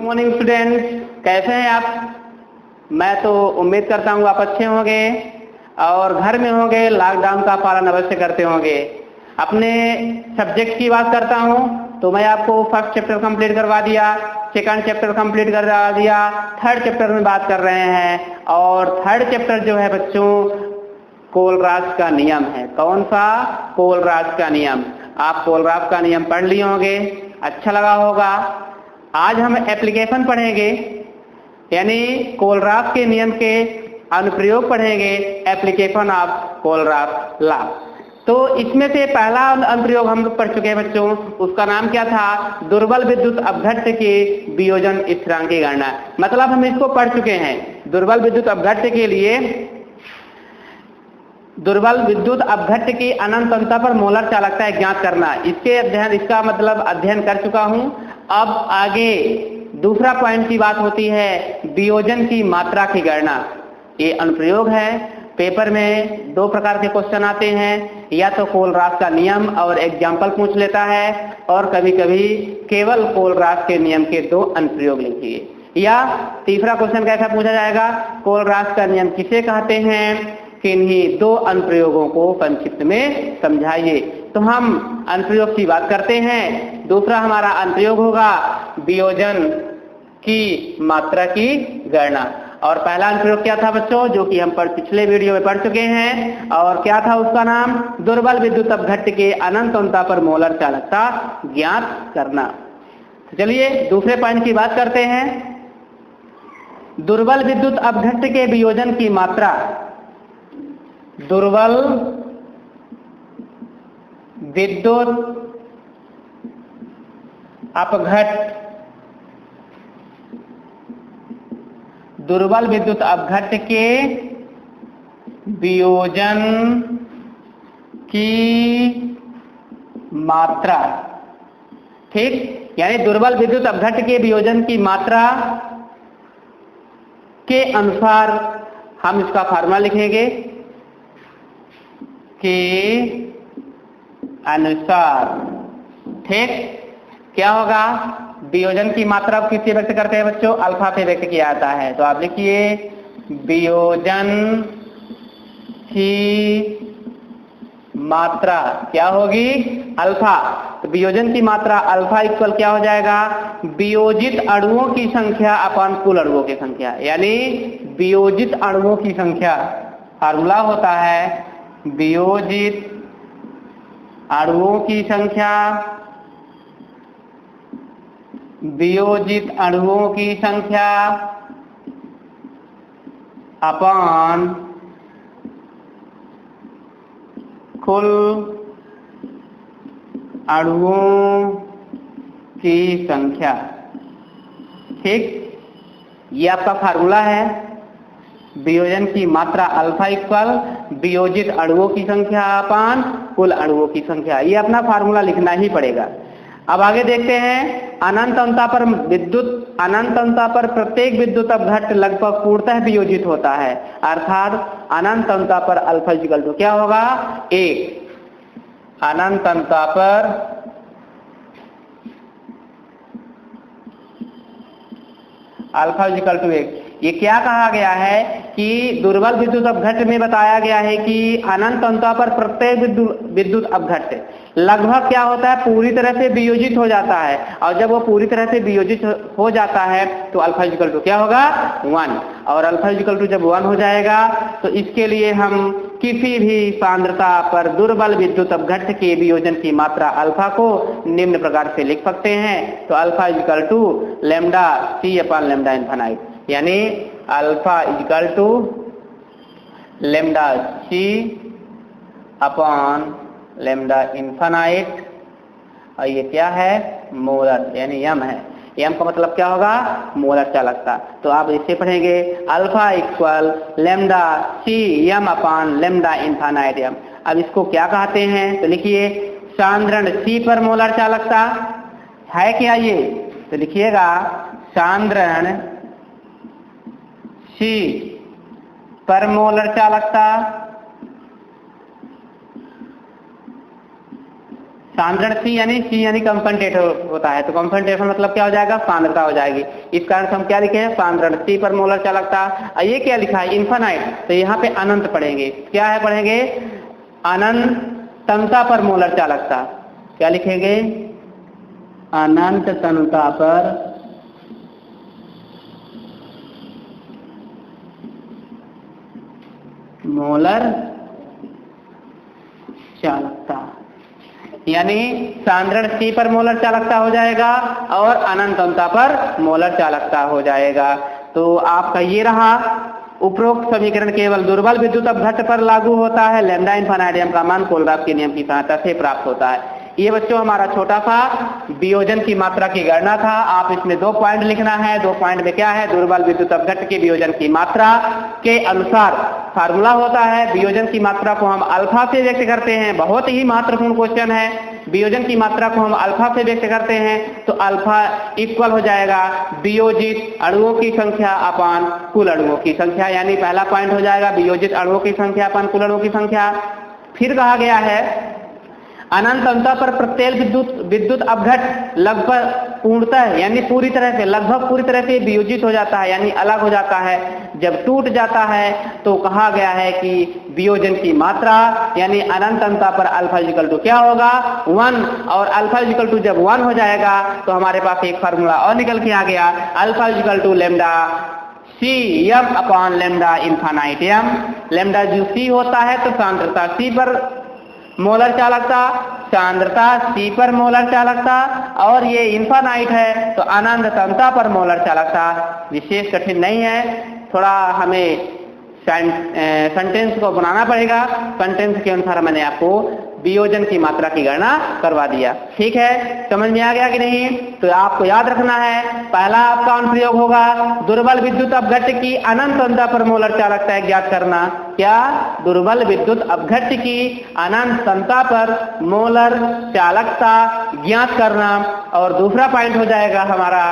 Morning students, कैसे हैं आप? मैं तो उम्मीद करता हूँ आप अच्छे होंगे और घर में होंगे, लॉकडाउन का पालन अवश्य करते होंगे। अपने सब्जेक्ट की बात करता हूँ तो मैं आपको फर्स्ट चैप्टर कंप्लीट करवा दिया, सेकंड चैप्टर कंप्लीट करवा दिया, थर्ड चैप्टर में बात कर रहे हैं। और थर्ड चैप्टर जो है बच्चों, कोलराज का नियम है। कौन सा? कोलराज का नियम। आप कोलराज का नियम पढ़ लिए होंगे, अच्छा लगा होगा। आज हम एप्लीकेशन पढ़ेंगे, यानी कोलराज के नियम के अनुप्रयोग पढ़ेंगे, एप्लीकेशन ऑफ कोलराज लॉ। तो इसमें से पहला अनुप्रयोग हम लोग पढ़ चुके हैं बच्चों, उसका नाम क्या था? दुर्बल विद्युत अपघट्य के वियोजन स्थिरांक की गणना। मतलब हम इसको पढ़ चुके हैं। दुर्बल विद्युत अपघट्य के लिए दुर्बल विद्युत अपघट्य की अनंत अंतता पर मोलर चालकता ज्ञात करना, इसका मतलब अध्ययन कर चुका हूं। अब आगे दूसरा पॉइंट की बात होती है वियोजन की मात्रा की गणना। ये अनुप्रयोग है। पेपर में दो प्रकार के क्वेश्चन आते हैं, या तो कोलराज का नियम और एग्जाम्पल पूछ लेता है, और कभी कभी केवल कोलराज के नियम के दो अनुप्रयोग लिखिए। या तीसरा क्वेश्चन कैसा पूछा जाएगा? कोलराज का नियम किसे कहते हैं, किन्हीं दो अनुप्रयोगों को संक्षिप्त में समझाइए। तो हम अनुप्रयोग की बात करते हैं। दूसरा हमारा अनुप्रयोग होगा वियोजन की मात्रा की गणना। और पहला अनुप्रयोग क्या था बच्चों, जो कि हम पिछले वीडियो में पढ़ चुके हैं, और क्या था उसका नाम? दुर्बल विद्युत अपघट्य के अनंत अंतता पर मोलर चालकता ज्ञात करना। तो चलिए दूसरे पॉइंट की बात करते हैं। दुर्बल विद्युत अपघट्य के वियोजन की मात्रा। दुर्बल विद्युत अपघट्य, दुर्बल विद्युत अपघट्य के वियोजन की मात्रा। ठीक, यानी दुर्बल विद्युत अपघट्य के वियोजन की मात्रा के अनुसार हम इसका फार्मूला लिखेंगे के अनुसार। ठीक, क्या होगा? वियोजन की मात्रा किससे व्यक्त करते हैं बच्चों? अल्फा से व्यक्त किया जाता है। तो आप लिखिए वियोजन की मात्रा क्या होगी? अल्फा। तो वियोजन की मात्रा अल्फा इक्वल क्या हो जाएगा? वियोजित अणुओं की संख्या अपन कुल अणुओं की संख्या, यानी वियोजित अणुओं की संख्या। फार्मूला होता है वियोजित अणुओं की संख्या, वियोजित अणुओं की संख्या अपन कुल अणुओं की संख्या। ठीक, ये आपका फार्मूला है। वियोजन की मात्रा अल्फा इक्वल वियोजित अणुओं की संख्या अपन कुल अणुओं की संख्या। ये अपना फार्मूला लिखना ही पड़ेगा। अब आगे देखते हैं अनंत अंतता पर प्रत्येक विद्युत अपघट्य लगभग पूर्णतः वियोजित होता है, अर्थात अनंत अंतता पर अल्फा इक्वल टू क्या होगा? 1। अनंत अंतता पर अल्फा इक्वल टू 1। ये क्या कहा गया है कि दुर्बल विद्युत अपघट्य में बताया गया है कि अनंत अंतता पर प्रत्येक विद्युत अपघट्य लगभग क्या होता है? पूरी तरह से वियोजित हो जाता है। और जब वो पूरी तरह से वियोजित हो जाता है तो अल्फा इक्वल टू क्या होगा? 1। और अल्फा इक्वल टू जब 1 हो जाएगा तो इसके लिए हम किसी भी सांद्रता पर दुर्बल विद्युत अपघट्य के वियोजन की मात्रा अल्फा को निम्न प्रकार से लिख सकते हैं। तो alpha equal to lambda C upon lambda infinite, यानी alpha equal to lambda C upon lambda infinite. और ये क्या है? मोलर, यानी यम है। यम का मतलब क्या होगा? मोलर चालकता। तो आप इसे पढ़ेंगे अल्फा इक्वल लैम्डा सी यम अपॉन लैम्डा इनफाइनाइट यम। अब इसको क्या कहते हैं? तो लिखिए सांद्रण सी पर मोलर चालकता है क्या ये? तो लिखिएगा सांद्रण सी पर मोलर चालकता सांद्रण C यानी कंसंट्रेटर होता है, तो कंसंट्रेशन मतलब क्या हो जाएगा, सांद्रता हो जाएगी। इस कारण से हम क्या लिखे हैं, सांद्रण C पर मोलर चालकता। ये क्या लिखा है, इन्फानाइट, तो यहाँ पे अनंत पढ़ेंगे। क्या है पढ़ेंगे, अनंतता पर मोलर चालकता। क्या लिखेंगे, अनंतता पर मोलर चालकता, यानी सांद्रण C पर मोलर चालकता हो जाएगा और अनंतता पर मोलर चालकता हो जाएगा। तो आपका ये रहा, उपरोक्त समीकरण केवल दुर्बल विद्युत अपघट्ट पर लागू होता है। लैम्डा इन्फिनिटियम का मान कोलब्रुक के नियम की सहायता से प्राप्त होता है। ये बच्चों हमारा छोटा सा वियोजन की मात्रा की गणना था। आप इसमें 2 पॉइंट लिखना है। 2 पॉइंट में क्या है, दुर्बल विद्युत अपघट्ट के वियोजन की मात्रा के अनुसार फार्मूला होता है। वियोजन की मात्रा को हम अल्फा से व्यक्त करते हैं। बहुत ही महत्वपूर्ण क्वेश्चन है। वियोजन की मात्रा को हम अल्फा से व्यक्त करते हैं, तो अल्फा इक्वल हो जाएगा वियोजित अणुओं की संख्या अपान कुल अणुओं की संख्या, यानी पहला पॉइंट हो जाएगा वियोजित अणुओं की संख्या अपान कुल अणुओं की संख्या। फिर कहा गया है अनंतता पर प्रत्येक विद्युत अपघट्ट लगभग पूर्णतः यानी पूरी तरह से, लगभग पूरी तरह से वियोजित हो जाता है, यानी अलग हो जाता है। जब टूट जाता है तो कहा गया है कि वियोजन की मात्रा यानी अनंतता पर अल्फा इक्वल टू क्या होगा, 1, और अल्फा इक्वल टू जब 1 हो जाएगा तो हमारे पास एक फार्मूला और निकल के आ गया, alpha equal to lambda CM upon lambda infinitum. Lambda जो C होता है तो सांद्रता C पर मोलर चालकता, सांद्रता C पर मोलर चालकता, और ये इन्फिनाइट है तो अनंतता पर मोलर चालकता। विशेष कठिन नहीं है, थोड़ा हमें सेंटेंस को बनाना पड़ेगा। सेंटेंस के अनुसार मैंने आपको वियोजन की मात्रा की गणना करवा दिया। ठीक है, समझ में आ गया कि नहीं? तो आपको याद रखना है, पहला आपका अनुप्रयोग होगा दुर्बल विद्युत अपघट्ट की अनंतता पर मोलर चालकता ज्ञात करना। क्या, दुर्बल विद्युत अपघट्ट की अनंतता पर मोलर चालकता ज्ञात करना। और दूसरा पॉइंट हो जाएगा हमारा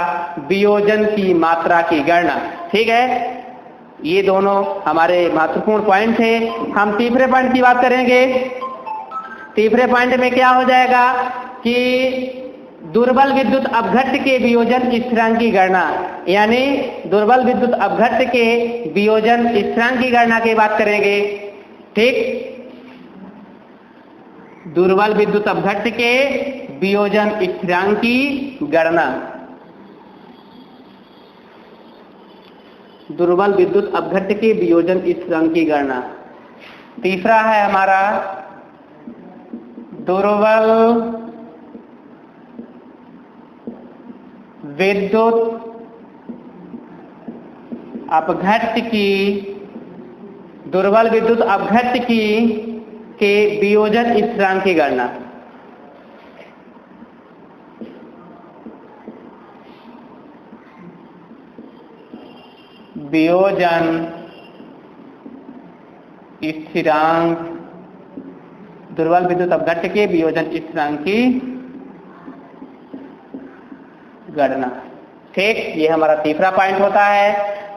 वियोजन की मात्रा की गणना। ठीक है, ये दोनों हमारे महत्वपूर्ण पॉइंट थे। हम तीसरे पॉइंट की बात करेंगे। तीसरे पॉइंट में क्या हो जाएगा कि दुर्बल विद्युत अपघट्ट के वियोजन स्थिरांक की गणना, यानी दुर्बल विद्युत अपघट्ट के वियोजन स्थिरांक की गणना की बात करेंगे। ठीक, दुर्बल विद्युत अपघट्ट के वियोजन स्थिरांक की गणना, दुर्बल विद्युत अपघट्ट के वियोजन स्थिरांक की गणना। तीसरा है हमारा दुर्बल विद्युत अपघट्ट की, दुर्बल विद्युत अपघट्ट की के वियोजन स्थिरांक की गणना। वियोजन स्थिरांक, दुर्बल विद्युत अपघट्ट के वियोजन स्थिरांक की गणना। ठीक, ये हमारा तीसरा पॉइंट होता है।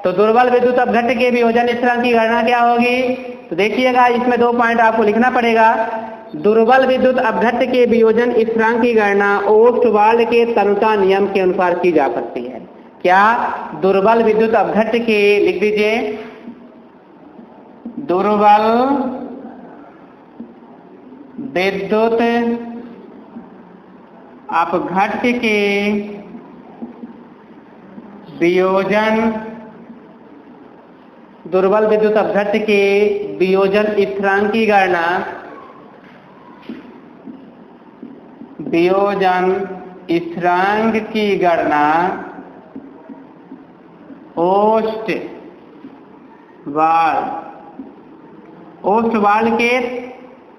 तो दुर्बल विद्युत अपघट्ट के वियोजन स्थिरांक की गणना क्या होगी, तो देखिएगा इसमें 2 पॉइंट आपको लिखना पड़ेगा। दुर्बल विद्युत अपघट्ट के वियोजन स्थिरांक की गणना ओस्टवाल्ड के तनुता नियम के अनुसार की जा सकती है। क्या, दुर्बल विद्युत अपघट्ट के, लिख दीजिए, दुर्बल विद्युत अपघट्ट के वियोजन, दुर्बल विद्युत अपघट्ट के वियोजन स्थिरांक की गणना, वियोजन स्थिरांक की गणना ओस्टवाल्ड के,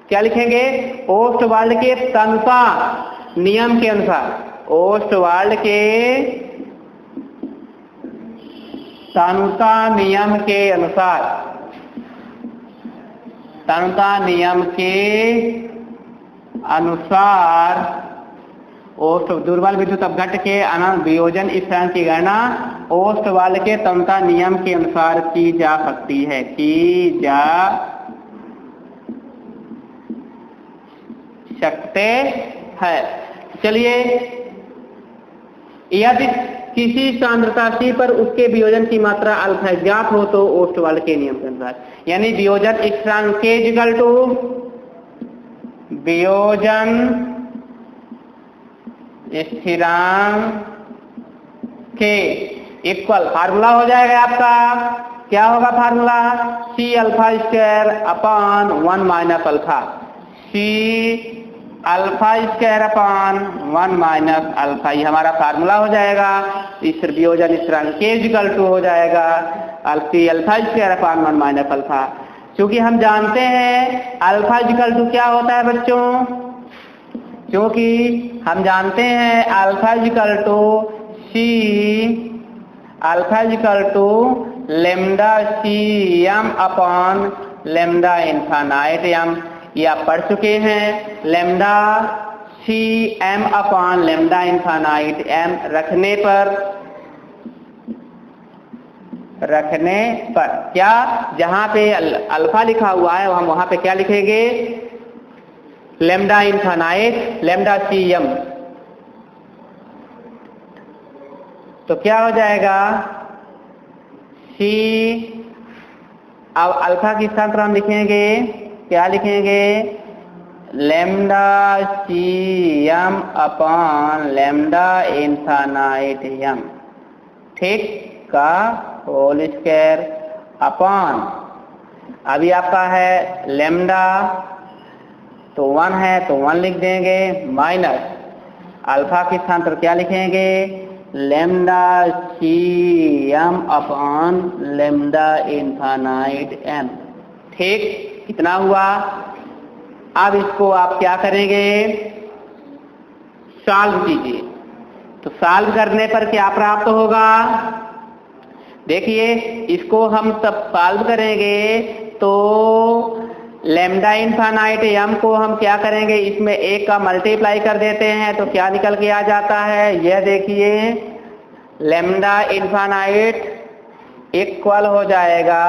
क्या लिखेंगे, ओस्टवाल्ड के तनुता नियम के अनुसार, ओस्टवाल्ड के तनुता नियम के अनुसार, तनुता नियम के अनुसार दुर्बल विद्युत अपघट्ट के वियोजन स्थिरांक की गणना ओस्टवाल्ड के तनुता नियम के अनुसार की जा सकती है, की जा सकते है। चलिए, यदि किसी सांद्रता C पर उसके वियोजन की मात्रा अल्फा ज्ञात हो तो ओस्टवाल्ड के नियम के अनुसार, यानी वियोजन स्थिरांक K इक्वल टू वियोजन स्थिरांक K इक्वल फार्मूला हो जाएगा आपका, क्या होगा formula, C alpha square upon 1 minus alpha, C alpha square upon 1 minus alpha, ये हमारा फार्मूला हो जाएगा। इस वियोजन स्थिरांक K इक्वल टू हो जाएगा C alpha square upon 1 minus alpha. क्योंकि हम जानते हैं अल्फा इक्वल टू क्या होता है बच्चों, क्योंकि हम जानते हैं alpha equal to C alpha equal to lambda CM upon lambda infinite M, ये आप पढ़ चुके हैं। Lambda CM upon lambda infinite M रखने पर क्या, जहां पे अल्फा लिखा हुआ है हम वहां पे क्या लिखेंगे, लेमडा इनफाइनाइट लेमडा CM, तो क्या हो जाएगा C, अब अल्फा के स्थान पर हम लिखेंगे, क्या लिखेंगे, lambda CM upon lambda infinite M, ठीक, का होल स्क्वायर अपॉन, अभी आपका है लेमडा तो 1 है तो 1 लिख देंगे, माइनस अल्फा के स्थान पर क्या लिखेंगे, lambda CM upon lambda infinite M, ठीक, कितना हुआ। अब इसको आप क्या करेंगे, सॉल्व कीजिए, तो सॉल्व करने पर क्या प्राप्त होगा, देखिए इसको हम सब सॉल्व करेंगे तो लेमडा इनफाइनाइट M को हम क्या करेंगे, इसमें 1 का मल्टीप्लाई कर देते हैं तो क्या निकल के आ जाता है, यह देखिए लेमडा इनफाइनाइट इक्वल हो जाएगा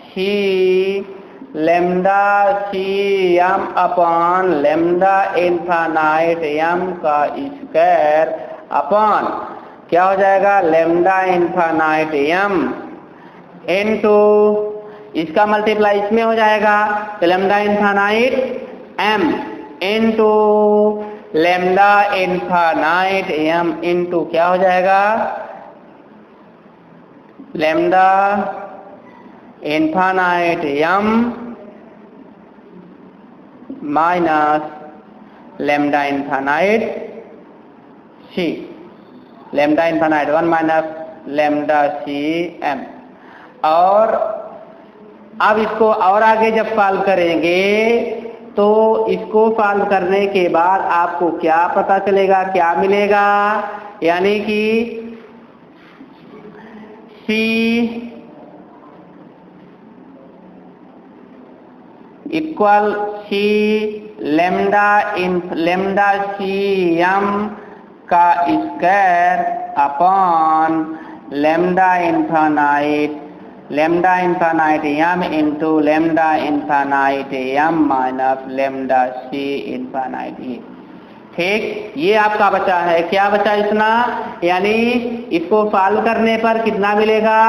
C lambda CM upon lambda infinite M का स्क्वायर अपॉन क्या हो जाएगा, लेमडा इनफाइनाइट M इनटू, इसका मल्टीप्लाई इसमें हो जाएगा तो lambda infinite M into lambda infinite M into क्या हो जाएगा, lambda infinite M minus lambda infinite C, lambda infinite 1 minus lambda CM। और अब इसको और आगे जब सॉल्व करेंगे तो इसको सॉल्व करने के बाद आपको क्या पता चलेगा, क्या मिलेगा, यानी कि C equal C lambda CM का square upon lambda infinite M into lambda infinite M minus lambda C infinite E, ठीक, ये आपका बचा है, क्या बचा इतना, यानी इसको सॉल्व करने पर कितना मिलेगा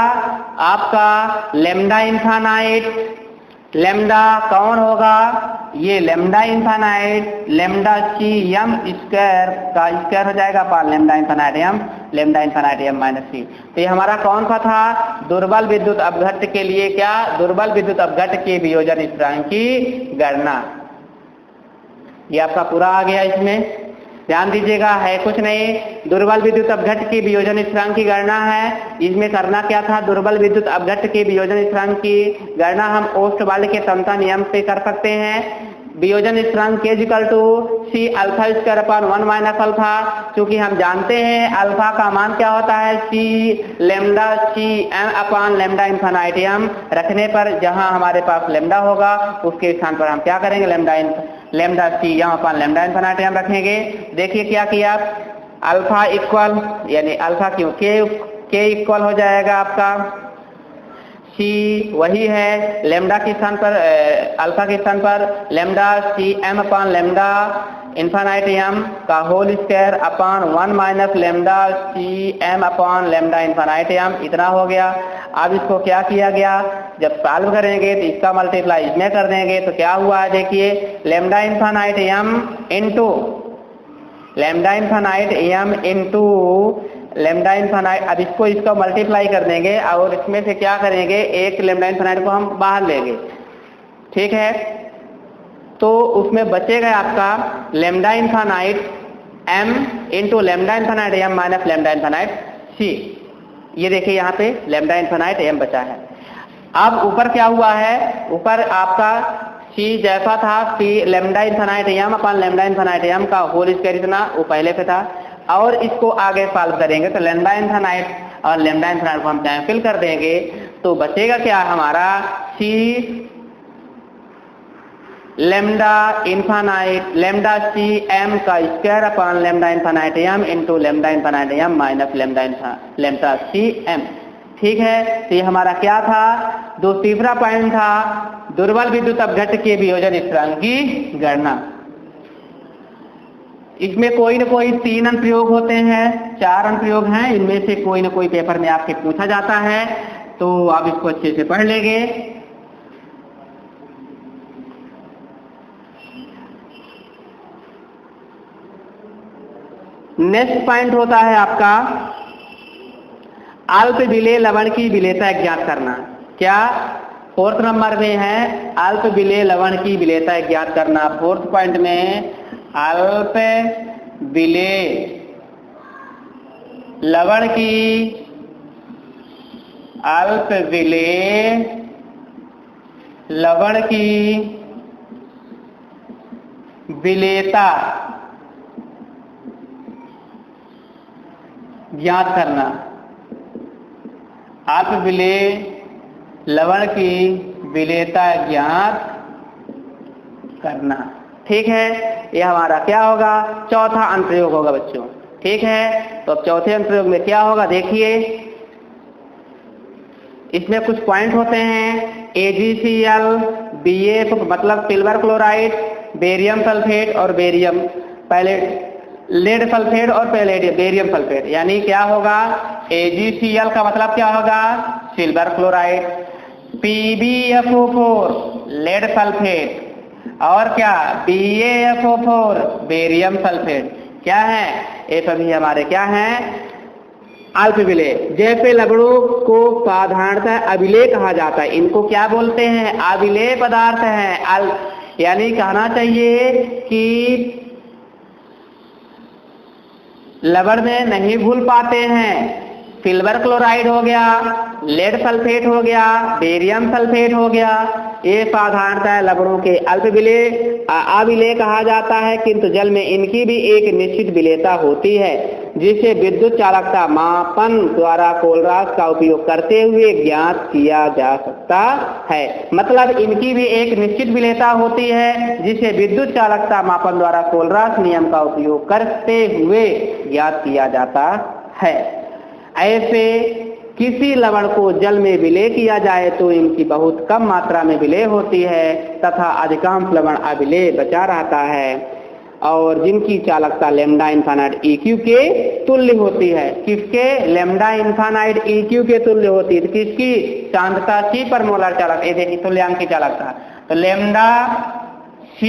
आपका, लेमडा इनफाइनाइट, लेमडा कौन होगा, ये lambda infinite lambda CM square का स्क्वायर हो जाएगा पार lambda infinite M minus C, तो ये हमारा कौन सा था, दुर्बल विद्युत अपघट्ट के लिए क्या, दुर्बल विद्युत अपघट्ट के वियोजन स्थिरांक की गणना, ये आपका पूरा आ गया। इसमें ध्यान दीजिएगा, है कुछ नहीं, दुर्बल विद्युत अपघट्ट की वियोजन स्थिरांक की गणना है। इसमें करना क्या था, दुर्बल विद्युत अपघट्ट के वियोजन स्थिरांक की गणना हम ओस्टवाल्ड के समता नियम से कर सकते हैं। वियोजन स्थिरांक K equal to C alpha square upon 1 minus alpha, क्योंकि हम जानते हैं अल्फा का मान क्या होता है, C lambda CM upon lambda infinite M, रखने पर जहां हमारे पास लेमडा होगा उसके स्थान पर हम क्या करेंगे, lambda CM upon lambda infinite M रखेंगे। देखिए क्या किया, अल्फा इक्वल, यानी अल्फा क्यों, K इक्वल हो जाएगा आपका C वही है, लेमडा के स्थान पर अल्फा के स्थान पर lambda CM upon lambda infinite M का whole square upon 1 minus lambda C M upon lambda infinite M, इतना हो गया। अब इसको क्या किया गया, जब सॉल्व करेंगे तो इसका मल्टीप्लाई इसमें कर देंगे तो क्या हुआ है देखिए, lambda infinite M into lambda infinite M into lambda infinite, अब इसको मल्टीप्लाई कर देंगे और इसमें से क्या करेंगे, एक लेमडा इन्फानाइट को हम बाहर लेंगे, ठीक है। तो उसमें बचेगा आपका lambda infinite M into lambda infinite M minus lambda infinite C. ये देखिए यहाँ पे लेमडा इन्फानाइट एम बचा है। अब ऊपर क्या हुआ है, ऊपर आपका सी जैसा था, C lambda infinite M upon lambda infinite M का होल स्क्वायर इतना वो पहले पे था, और इसको आगे सॉल्व करेंगे तो लेमडा इन्फानाइट और लेमडा इन्फानाइट को हम कैंसिल कर देंगे तो बचेगा क्या हमारा, C lambda infinite lambda C M का square upon lambda infinite M into lambda infinite M minus lambda C M, ठीक है। तो ये हमारा क्या था, दो तीसरा पॉइंट था दुर्बल विद्युत अपघट्ट के वियोजन स्थिरांक की गणना। इसमें कोई न कोई 3 अनुप्रयोग होते हैं, 4 अनुप्रयोग हैं, इनमें से कोई न कोई पेपर में आपके पूछा जाता है, तो आप इसको अच्छे से पढ़ लेंगे। नेक्स्ट पॉइंट होता है आपका अल्प विलेय लवण की विलेयता ज्ञात करना। क्या, 4th नंबर में है अल्प विलेय लवण की विलेयता ज्ञात करना। 4th पॉइंट में अल्प विलेय लवण की विलेयता ज्ञात करना। अल्प विलेय लवण की विलेयता ज्ञात करना, ठीक है। यह हमारा क्या होगा, चौथा अनुप्रयोग होगा बच्चों, ठीक है। तो अब चौथे अनुप्रयोग में क्या होगा देखिए, इसमें कुछ पॉइंट होते हैं, AgCl, BF मतलब सिल्वर क्लोराइड, बेरियम सल्फेट और बेरियम लेड सल्फेट और बेरियम सल्फेट, यानी क्या होगा, AgCl का मतलब क्या होगा, silver chloride, PbFO4 lead sulphate, और क्या, BaFO4 बेरियम सल्फेट, क्या है, ये सभी हमारे क्या हैं, अल्प विलेय। जैसे लवणों को साधारणतः अविलेय कहा जाता है, इनको क्या बोलते हैं, अविलेय पदार्थ हैं। यानी कहना चाहिए कि लवण में नहीं घुल पाते हैं। सिल्वर क्लोराइड हो गया, लेड सल्फेट हो गया, बेरियम सल्फेट हो गया, ये साधारणतः लवणों के अल्प विलेय अविलेय कहा जाता है, किंतु जल में इनकी भी एक निश्चित विलेयता होती है जिसे विद्युत चालकता मापन द्वारा कोलरास का उपयोग करते हुए ज्ञात किया जा सकता है। मतलब इनकी भी एक निश्चित विलेयता होती है जिसे विद्युत चालकता मापन द्वारा कोलरास नियम का उपयोग करते हुए ज्ञात किया जाता है। ऐसे किसी लवण को जल में विलेय किया जाए तो इनकी बहुत कम मात्रा में विलेय होती है तथा अधिकांश लवण अविलेय बचा रहता है और जिनकी चालकता लैम्डा इन्फानाइट EQ के तुल्य होती है। किसके, लैम्डा इन्फानाइट EQ के तुल्य होती है। किसकी, सांद्रता C पर मोलर चालकता, ये देखिए तुल्यांक की चालकता, तो लैम्डा C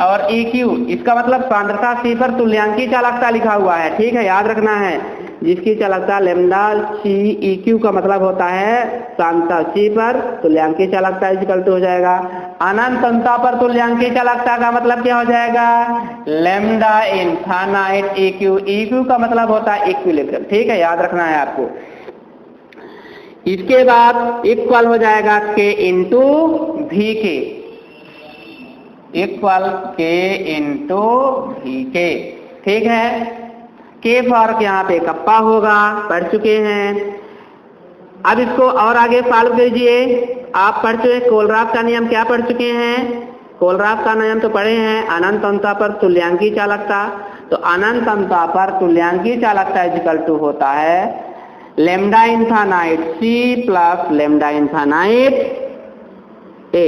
और EQ, इसका मतलब सांद्रता C पर तुल्यांकी चालकता लिखा हुआ है, ठीक है, याद रखना है। जिसकी चालकता लैम्डा C EQ का मतलब होता है सांद्रता C पर तुल्यांकी चालकता इक्वल टू हो जाएगा अनंत अंतता पर तुल्यांकी चालकता का मतलब क्या हो जाएगा, लैम्डा इन्फानाइट EQ का मतलब होता है इक्विलिब्रियम, ठीक है, याद रखना है आपको। इसके बाद इक्वल हो जाएगा K इंटू V के, इक्वल K इंटू V के, ठीक है। K फॉर्क यहाँ पे कप्पा होगा, पढ़ चुके हैं। अब इसको और आगे सॉल्व कीजिए। आप पढ़ चुके कोलराफ का नियम, क्या पढ़ चुके हैं, कोलराफ का नियम तो पढ़े हैं, अनंत अंतता पर तुल्यांकी चालकता। तो अनंत अंतता पर तुल्यांकी चालकता इक्वल टू होता है lambda infinite C plus lambda infinite A।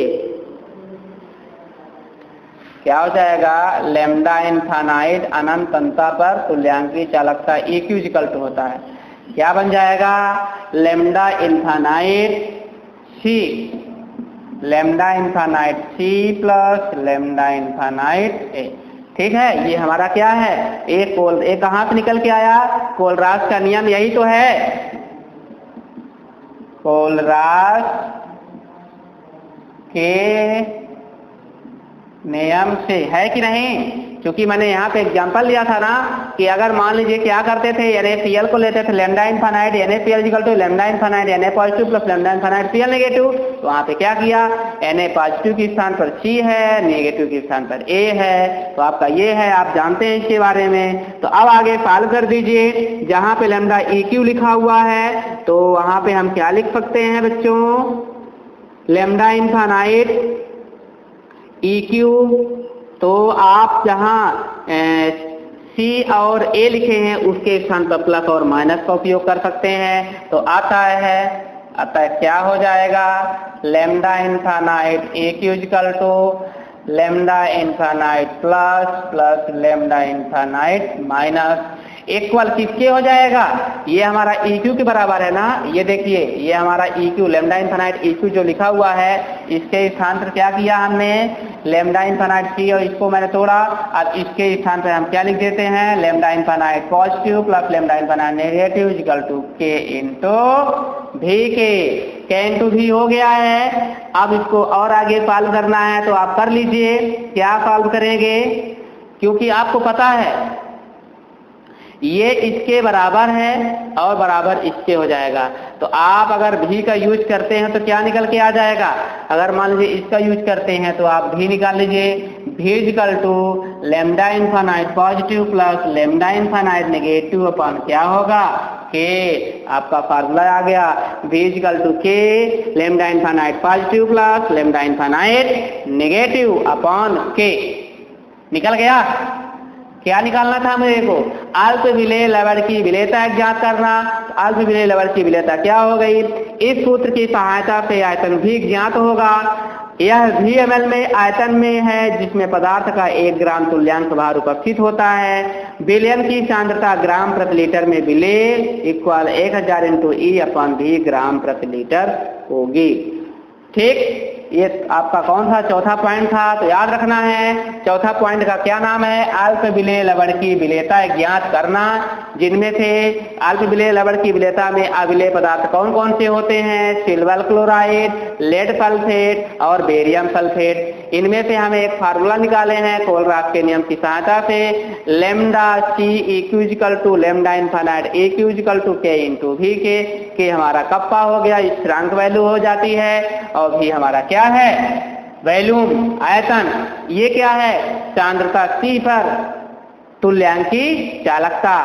क्या हो जाएगा, लैम्डा इनफाइनाइट अनंत अंतता पर तुल्यांकी चालकता EQ इक्वल टू होता है, क्या बन जाएगा, lambda infinite C, lambda infinite C plus lambda infinite A। ठीक है, ये हमारा क्या है, एक कहाँ से निकल के आया, कोलराज का नियम यही तो है, कोलराज के नियम से, है कि नहीं। क्योंकि मैंने यहाँ पे एग्जांपल लिया था ना कि अगर मान लीजिए क्या करते थे, NaCl को लेते थे lambda infinite NaCl equal to lambda infinite Na positive plus lambda infinite Cl negative, तो वहाँ पे क्या किया, Na पॉजिटिव के स्थान पर C है, नेगेटिव के स्थान पर A है, तो आपका ये है, आप जानते हैं इसके बारे में। तो अब आगे सॉल्व कर दीजिए, जहाँ पे लैम्डा EQ लिखा हुआ है तो वहाँ पे हम क्या लिख सकते हैं बच्चों, लैम्डा इनफाइनाइट EQ, तो आप जहाँ C और A लिखे हैं उसके स्थान पर प्लस और माइनस का उपयोग कर सकते हैं, तो आता है क्या हो जाएगा, lambda infinite EQ equal to lambda infinite plus lambda infinite minus equal किसके हो जाएगा, ये हमारा EQ के बराबर है ना। ये देखिए, ये हमारा EQ लैम्डा इनफाइनाइट EQ जो लिखा हुआ है, इसके स्थान पर क्या किया हमने, लैम्डा इनफाइनाइट C और इसको मैंने तोड़ा, अब इसके स्थान पर हम क्या लिख देते हैं, lambda infinite positive plus lambda infinite negative equal to K into V के इंटू V हो गया है। अब इसको और आगे सॉल्व करना है तो आप कर लीजिए, क्या सॉल्व करेंगे, क्योंकि आपको पता है ये इसके बराबर है और बराबर इसके हो जाएगा, तो आप अगर भी का यूज करते हैं तो क्या निकल के आ जाएगा, अगर मान लीजिए इसका यूज करते हैं तो आप भी निकाल लीजिए, भी equal to lambda infinite positive plus lambda infinite negative upon क्या होगा, के, आपका फार्मूला आ गया, भी equal to K lambda infinite positive plus lambda infinite negative upon K, निकल गया। क्या निकालना था मेरे को, अल्प विलेय लवण की विलेयता ज्ञात करना, अल्प विलेय लवण की विलेयता क्या हो गई, इस सूत्र की सहायता से आयतन भी ज्ञात होगा। यह VmL में आयतन में है जिसमें पदार्थ का 1 ग्राम तुल्यांक भार उपस्थित होता है। विलयन की सांद्रता ग्राम प्रति लीटर में विलेय इक्वल 1000 इंटू E अपॉन V ग्राम प्रति लीटर होगी। ठीक, ये आपका कौन सा चौथा पॉइंट था, तो याद रखना है चौथा पॉइंट का क्या नाम है, अल्प विलेय लवण की विलेयता ज्ञात करना, जिनमें से अल्प विलेय लवण की विलेयता में अविलेय पदार्थ कौन कौन से होते हैं, सिल्वर क्लोराइड, लेड सल्फेट और बेरियम सल्फेट। इनमें से हमें एक फार्मूला निकाले हैं कोलराज के नियम की सहायता से, lambda C EQ equal to lambda infinite EQ equal to K into V के हमारा कप्पा हो गया, स्थिरांक वैल्यू हो जाती है, और भी हमारा क्या है, वैल्यूम आयतन, ये क्या है, सांद्रता C पर तुल्यांकी चालकता,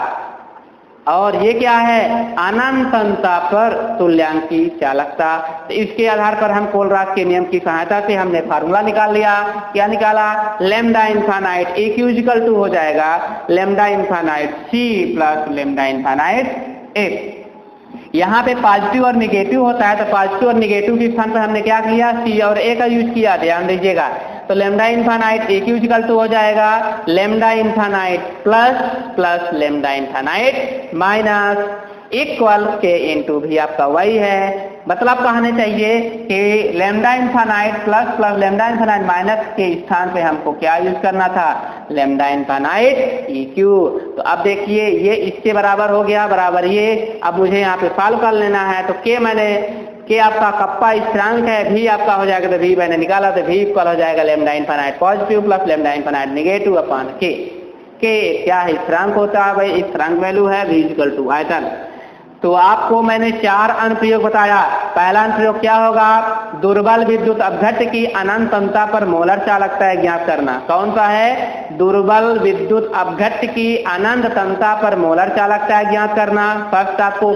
और ये क्या है, अनंतता पर तुल्यांकी चालकता। तो इसके आधार पर हम कोलराज के नियम की सहायता से हमने फार्मूला निकाल लिया, क्या निकाला, lambda infinite EQ equal to हो जाएगा lambda infinite C plus lambda infinite A। यहाँ पे पॉजिटिव और निगेटिव होता है, तो पॉजिटिव और निगेटिव के स्थान पर हमने क्या किया, C और A का यूज किया, ध्यान दीजिएगा। तो lambda infinite EQ equal to हो जाएगा lambda infinite plus lambda infinite minus equal के इंटू भी आपका वही है। मतलब कहने चाहिए कि lambda infinite plus lambda infinite minus के स्थान पे हमको क्या यूज करना था, लैम्डा इनफाइनाइट EQ। तो अब देखिए ये इसके बराबर हो गया, बराबर ये, अब मुझे यहाँ पे सॉल्व कर लेना है, तो के आपका कप्पा स्थिरांक है, भी आपका हो जाएगा, तो भी मैंने निकाला, तो भी इक्वल हो जाएगा lambda infinite positive plus lambda infinite negative upon के क्या है, स्थिरांक होता है भाई, स्थिरांक वैल्यू है भी इक्वल टू आयतन। तो आपको मैंने 4 अनुप्रयोग बताया। पहला अनुप्रयोग क्या होगा, दुर्बल विद्युत अपघट्य की अनंत अंतता पर मोलर चालकता ज्ञात करना। कौन सा है, दुर्बल विद्युत अपघट्य की अनंत अंतता पर मोलर चालकता ज्ञात करना। फर्स्ट आपको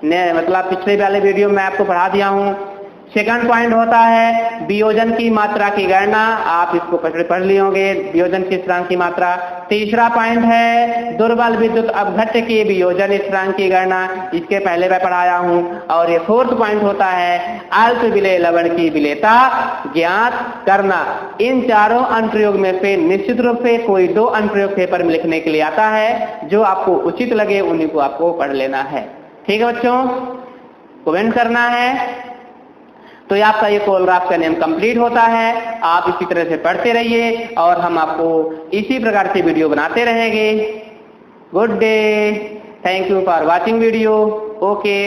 मतलब पिछले वाले वीडियो में आपको पढ़ा दिया हूँ, सेकंड पॉइंट होता है वियोजन की मात्रा की गणना, आप इसको पढ़ लिए होंगे, वियोजन की स्थिरांक की मात्रा। तीसरा पॉइंट है दुर्बल विद्युत अपघट्य के वियोजन स्थिरांक की गणना, इसके पहले मैं पढ़ाया हूं। और ये फोर्थ पॉइंट होता है अल्प विलेय लवण की विलेयता ज्ञात करना। इन चारों अनुप्रयोग में से निश्चित रूप से कोई 2 अनुप्रयोग पेपर में लिखने के लिए आता है, जो आपको उचित लगे उन्हीं को आपको पढ़ लेना है। ठीक है बच्चों, कमेंट करना है। तो ये आपका ये कोलराब का नियम कंप्लीट होता है। आप इसी तरह से पढ़ते रहिए और हम आपको इसी प्रकार से वीडियो बनाते रहेंगे। Good day, thank you for watching video. Okay.